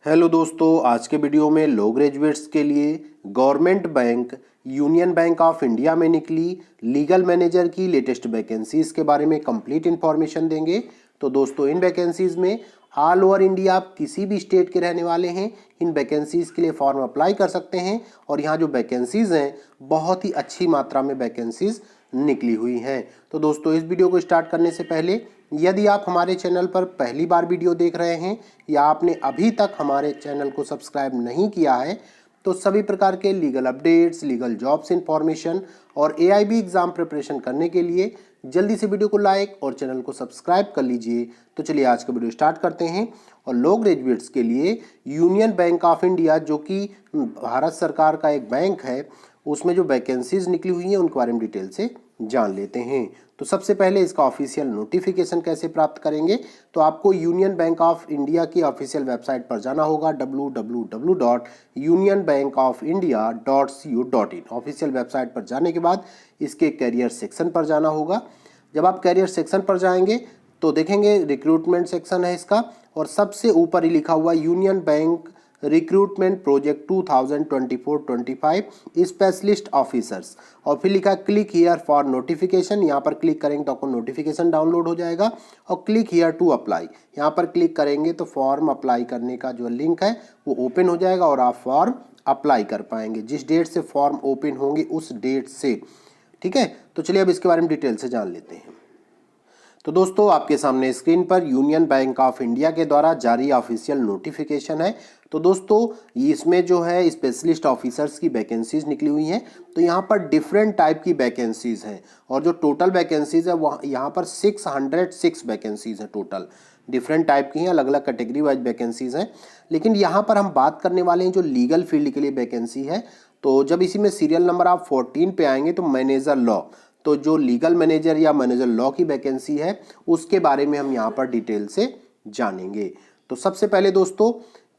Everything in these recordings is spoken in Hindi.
हेलो दोस्तों, आज के वीडियो में लो ग्रेजुएट्स के लिए government bank union bank of India में निकली लीगल मैनेजर की लेटेस्ट वैकेंसीज के बारे में कंप्लीट इन्फॉर्मेशन देंगे। तो दोस्तों, इन वैकेंसीज में ऑल ओवर इंडिया आप किसी भी स्टेट के रहने वाले हैं इन वैकेंसीज के लिए फॉर्म अप्लाई कर सकते हैं। और यहाँ जो वैकेंसीज हैं बहुत ही अच्छी मात्रा में वैकेंसीज निकली हुई हैं। तो दोस्तों, इस वीडियो को स्टार्ट करने से पहले यदि आप हमारे चैनल पर पहली बार वीडियो देख रहे हैं या आपने अभी तक हमारे चैनल को सब्सक्राइब नहीं किया है तो सभी प्रकार के legal updates, legal jobs information और एआईबी एग्जाम प्रिपरेशन करने के लिए जल्दी से वीडियो को लाइक और चैनल को सब्सक्राइब कर लीजिए। तो चलिए आज का वीडियो स्टार्ट करते हैं। और लो ग्रेजुएट्स के लिए यूनियन बैंक ऑफ इंडिया, जो कि भारत सरकार का एक बैंक है, उसमें जो वैकेंसीज निकली हुई हैं उनके बारे में डिटेल से जान लेते हैं। तो सबसे पहले इसका ऑफिशियल नोटिफिकेशन कैसे प्राप्त करेंगे, तो आपको यूनियन बैंक ऑफ इंडिया की ऑफिशियल वेबसाइट पर जाना होगा www.unionbankofindia.co.in। ऑफिशियल वेबसाइट पर जाने के बाद इसके कैरियर सेक्शन पर जाना होगा। जब आप कैरियर सेक्शन पर जाएंगे तो देखेंगे रिक्रूटमेंट सेक्शन है इसका, और सबसे ऊपर ही लिखा हुआ union bank recruitment project 2024-25 specialist officers, और फिर लिखा क्लिक हियर फॉर नोटिफिकेशन। यहाँ पर क्लिक करेंगे तो आपको नोटिफिकेशन डाउनलोड हो जाएगा। और क्लिक हियर टू अप्लाई, यहाँ पर क्लिक करेंगे तो फॉर्म अप्लाई करने का जो लिंक है वो ओपन हो जाएगा और आप फॉर्म अप्लाई कर पाएंगे जिस डेट से फॉर्म ओपन होंगे उस डेट से। ठीक है, तो चलिए अब इसके बारे में डिटेल से जान लेते हैं। तो दोस्तों, आपके सामने स्क्रीन पर यूनियन बैंक ऑफ इंडिया के द्वारा जारी ऑफिशियल नोटिफिकेशन है। तो दोस्तों, इसमें जो है स्पेशलिस्ट ऑफिसर्स की वैकेंसीज निकली हुई हैं। तो यहाँ पर डिफरेंट टाइप की वैकेंसीज हैं और जो टोटल वैकेंसीज है वह यहाँ पर 606 वैकेंसीज हैं। टोटल डिफरेंट टाइप की हैं, अलग अलग कैटेगरी वाइज वैकेंसीज हैं। लेकिन यहाँ पर हम बात करने वाले हैं जो लीगल फील्ड के लिए वैकेंसी है। तो जब इसी में सीरियल नंबर आप 14 पे आएंगे तो मैनेजर लॉ, तो जो लीगल मैनेजर या मैनेजर लॉ की वैकेंसी है उसके बारे में हम यहाँ पर डिटेल से जानेंगे। तो सबसे पहले दोस्तों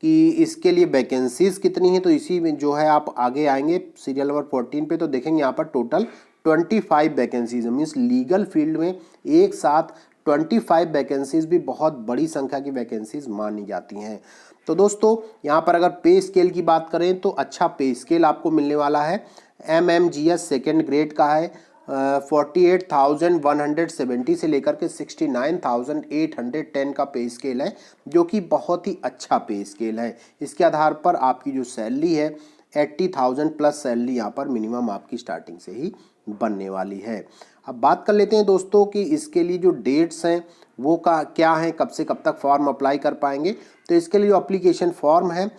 कि इसके लिए वैकेंसीज कितनी है, तो इसी में जो है आप आगे आएंगे सीरियल नंबर 14 पे तो देखेंगे यहाँ पर टोटल 25 वैकेंसीज है। मीन्स लीगल फील्ड में एक साथ 25 वैकेंसीज भी बहुत बड़ी संख्या की वैकेंसीज मानी जाती हैं। तो दोस्तों, यहाँ पर अगर पे स्केल की बात करें तो अच्छा पे स्केल आपको मिलने वाला है। MMGS सेकेंड ग्रेड का है 48,170 से लेकर के 69,810 का पे स्केल है, जो कि बहुत ही अच्छा पे स्केल है। इसके आधार पर आपकी जो सैलरी है 80,000 प्लस सैलरी यहाँ पर मिनिमम आपकी स्टार्टिंग से ही बनने वाली है। अब बात कर लेते हैं दोस्तों कि इसके लिए जो डेट्स हैं वो क्या हैं, कब से कब तक फॉर्म अप्लाई कर पाएंगे। तो इसके लिए जो अप्लीकेशन फॉर्म है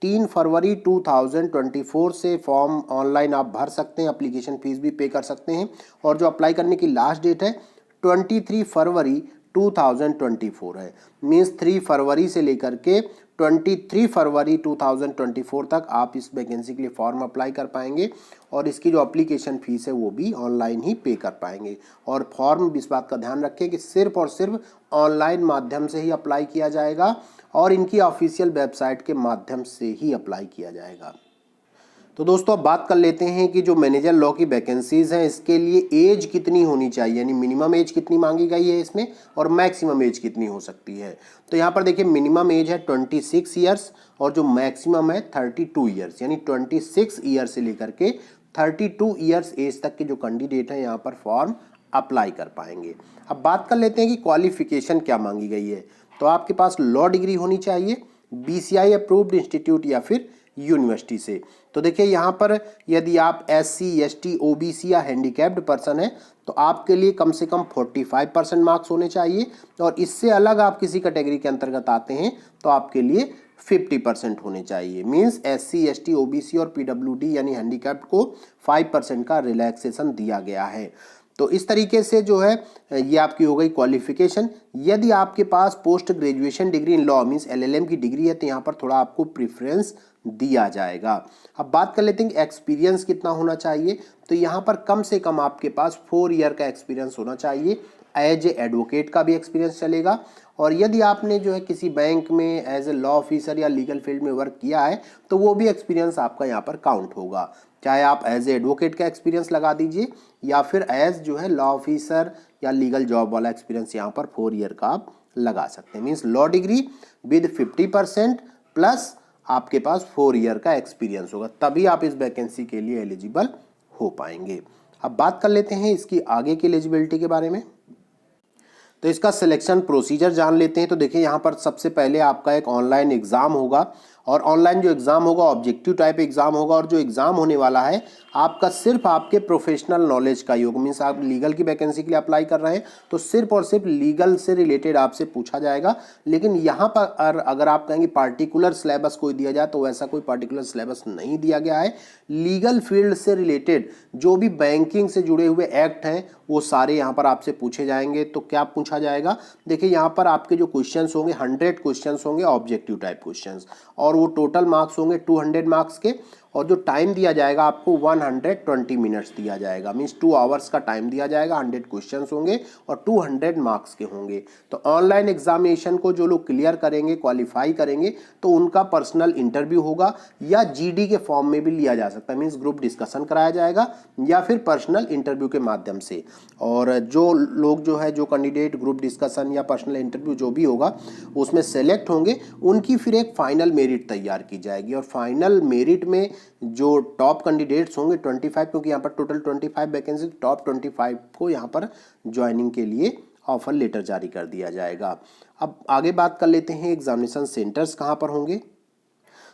3 फरवरी 2024 से फॉर्म ऑनलाइन आप भर सकते हैं, एप्लीकेशन फीस भी पे कर सकते हैं। और जो अप्लाई करने की लास्ट डेट है 23 फरवरी 2024 है। मीन्स 3 फरवरी से लेकर के 23 फरवरी 2024 तक आप इस वैकेंसी के लिए फॉर्म अप्लाई कर पाएंगे और इसकी जो एप्लीकेशन फीस है वो भी ऑनलाइन ही पे कर पाएंगे। और फॉर्म इस बात का ध्यान रखें कि सिर्फ और सिर्फ ऑनलाइन माध्यम से ही अप्लाई किया जाएगा और इनकी ऑफिशियल वेबसाइट के माध्यम से ही अप्लाई किया जाएगा। तो दोस्तों, अब बात कर लेते हैं कि जो मैनेजर लॉ की वैकेंसीज हैं इसके लिए एज कितनी होनी चाहिए, यानी मिनिमम एज कितनी मांगी गई है इसमें और मैक्सिमम एज कितनी हो सकती है। तो यहाँ पर देखिए मिनिमम एज है 26 ईयर्स और जो मैक्सिमम है 32 ईयर्स, यानी 26 ईयर से लेकर के 32 ईयर्स एज तक के जो कैंडिडेट हैं यहाँ पर फॉर्म अप्लाई कर पाएंगे। अब बात कर लेते हैं कि क्वालिफिकेशन क्या मांगी गई है। तो आपके पास लॉ डिग्री होनी चाहिए BCI अप्रूव्ड इंस्टीट्यूट या फिर यूनिवर्सिटी से। तो देखिए यहाँ पर यदि आप SC ST OBC या हैंडीकैप्ड पर्सन है तो आपके लिए कम से कम 45% मार्क्स होने चाहिए, और इससे अलग आप किसी कैटेगरी के अंतर्गत आते हैं तो आपके लिए 50% होने चाहिए। मीन्स SC ST OBC और PWD यानी हैंडीकैप्ड को 5% का रिलैक्सेशन दिया गया है। तो इस तरीके से जो है ये आपकी हो गई क्वालिफिकेशन। यदि आपके पास post graduation degree in law means LLM की डिग्री है तो यहाँ पर थोड़ा आपको प्रेफरेंस दिया जाएगा। अब बात कर लेते हैं कि एक्सपीरियंस कितना होना चाहिए। तो यहाँ पर कम से कम आपके पास 4 ईयर का एक्सपीरियंस होना चाहिए। एज ए एडवोकेट का भी एक्सपीरियंस चलेगा, और यदि आपने जो है किसी बैंक में एज ए लॉ ऑफिसर या लीगल फील्ड में वर्क किया है तो वो भी एक्सपीरियंस आपका यहाँ पर काउंट होगा। चाहे आप एज ए एडवोकेट का एक्सपीरियंस लगा दीजिए या फिर एज जो है लॉ ऑफिसर या लीगल जॉब वाला एक्सपीरियंस यहाँ पर 4 ईयर का आप लगा सकते हैं। Means law degree with 50% plus आपके पास 4 ईयर का एक्सपीरियंस होगा, तभी आप इस वैकेंसी के लिए एलिजिबल हो पाएंगे। अब बात कर लेते हैं इसकी आगे की एलिजिबिलिटी के बारे में। तो इसका सिलेक्शन प्रोसीजर जान लेते हैं। तो देखिए यहाँ पर सबसे पहले आपका एक ऑनलाइन एग्ज़ाम होगा, और ऑनलाइन जो एग्ज़ाम होगा ऑब्जेक्टिव टाइप एग्ज़ाम होगा, और जो एग्ज़ाम होने वाला है आपका सिर्फ आपके प्रोफेशनल नॉलेज का योग, मीन्स आप लीगल की वैकेंसी के लिए अप्लाई कर रहे हैं तो सिर्फ और सिर्फ लीगल से रिलेटेड आपसे पूछा जाएगा। लेकिन यहाँ पर अगर आप कहेंगे पार्टिकुलर सिलेबस कोई दिया जाए तो वैसा कोई पार्टिकुलर सिलेबस नहीं दिया गया है। लीगल फील्ड से रिलेटेड जो भी बैंकिंग से जुड़े हुए एक्ट हैं वो सारे यहाँ पर आपसे पूछे जाएंगे। तो क्या पूछा जाएगा, देखिए यहाँ पर आपके जो क्वेश्चंस होंगे 100 क्वेश्चंस होंगे ऑब्जेक्टिव टाइप क्वेश्चंस, और वो टोटल मार्क्स होंगे 200 मार्क्स के, और जो टाइम दिया जाएगा आपको 120 मिनट्स दिया जाएगा, मीन्स 2 आवर्स का टाइम दिया जाएगा। 100 क्वेश्चंस होंगे और 200 मार्क्स के होंगे। तो ऑनलाइन एग्जामिनेशन को जो लोग क्लियर करेंगे, क्वालिफाई करेंगे, तो उनका पर्सनल इंटरव्यू होगा, या जीडी के फॉर्म में भी लिया जा सकता है, मीन्स ग्रुप डिस्कशन कराया जाएगा या फिर पर्सनल इंटरव्यू के माध्यम से। और जो लोग जो कैंडिडेट ग्रुप डिस्कशन या पर्सनल इंटरव्यू जो भी होगा उसमें सेलेक्ट होंगे, उनकी फिर एक फाइनल मेरिट तैयार की जाएगी, और फाइनल मेरिट में जो टॉप कैंडिडेट्स होंगे 25, क्योंकि यहाँ पर टोटल 25 वैकेंसी, टॉप 25 को यहाँ पर ज्वाइनिंग के लिए ऑफर लेटर जारी कर दिया जाएगा। अब आगे बात कर लेते हैं एग्जामिनेशन सेंटर्स कहाँ पर होंगे।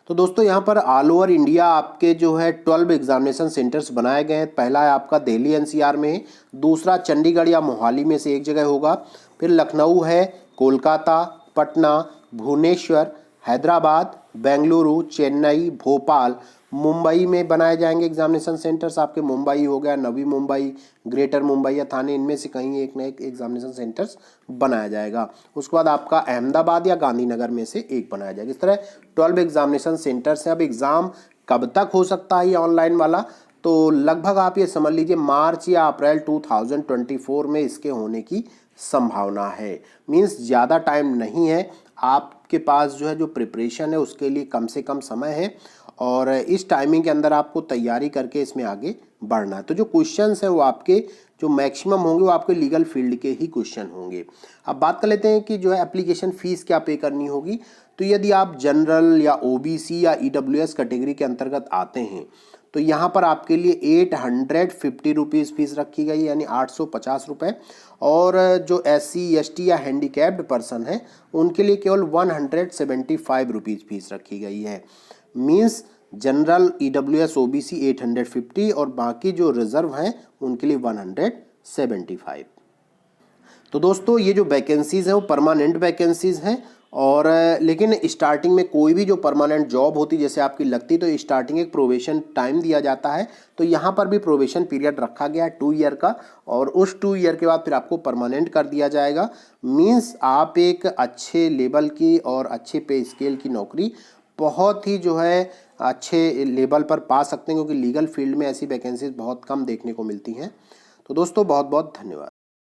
तो दोस्तों यहाँ पर ऑल ओवर इंडिया आपके 12 एग्जामिनेशन सेंटर्स बनाए गए हैं। पहला है आपका दिल्ली एनसीआर में, दूसरा चंडीगढ़ या मोहाली में से एक जगह होगा, फिर लखनऊ है, कोलकाता, पटना, भुवनेश्वर, हैदराबाद, बेंगलुरु, चेन्नई, भोपाल, मुंबई में बनाए जाएंगे एग्जामिनेशन सेंटर्स। आपके मुंबई हो गया, नवी मुंबई, ग्रेटर मुंबई या थाने, इनमें से कहीं एक न एक एग्जामिनेशन सेंटर्स बनाया जाएगा। उसके बाद आपका अहमदाबाद या गांधीनगर में से एक बनाया जाएगा। इस तरह 12 एग्जामिनेशन सेंटर्स हैं। अब एग्ज़ाम कब तक हो सकता है ये ऑनलाइन वाला, तो लगभग आप ये समझ लीजिए मार्च या अप्रैल 2024 में इसके होने की संभावना है। मीन्स ज़्यादा टाइम नहीं है आपके पास, जो प्रिपरेशन है उसके लिए कम से कम समय है, और इस टाइमिंग के अंदर आपको तैयारी करके इसमें आगे बढ़ना है। तो जो क्वेश्चंस हैं वो आपके जो मैक्सिमम होंगे वो आपके लीगल फील्ड के ही क्वेश्चन होंगे। अब बात कर लेते हैं कि एप्लीकेशन फ़ीस क्या पे करनी होगी। तो यदि आप जनरल या ओबीसी या ईडब्ल्यूएस कैटेगरी के अंतर्गत आते हैं तो यहाँ पर आपके लिए 850 रुपीज़ फीस रखी गई, यानी 850 रुपये, और जो SC ST या हैंडीकैप्ड पर्सन है उनके लिए केवल 175 रुपीज़ फीस रखी गई है। मीन्स जनरल ईडब्ल्यूएस ओबीसी 850 और बाकी जो रिजर्व हैं उनके लिए 175। तो दोस्तों ये जो वैकेंसीज़ हैं वो परमानेंट वैकेंसीज़ हैं, और लेकिन स्टार्टिंग में कोई भी जो परमानेंट जॉब होती जैसे आपकी लगती तो स्टार्टिंग एक प्रोबेशन टाइम दिया जाता है। तो यहाँ पर भी प्रोबेशन पीरियड रखा गया है 2 ईयर का, और उस 2 ईयर के बाद फिर आपको परमानेंट कर दिया जाएगा। मीन्स आप एक अच्छे लेवल की और अच्छे पे स्केल की नौकरी बहुत ही अच्छे लेवल पर पा सकते हैं, क्योंकि लीगल फील्ड में ऐसी वैकेंसीज बहुत कम देखने को मिलती हैं। तो दोस्तों बहुत बहुत धन्यवाद।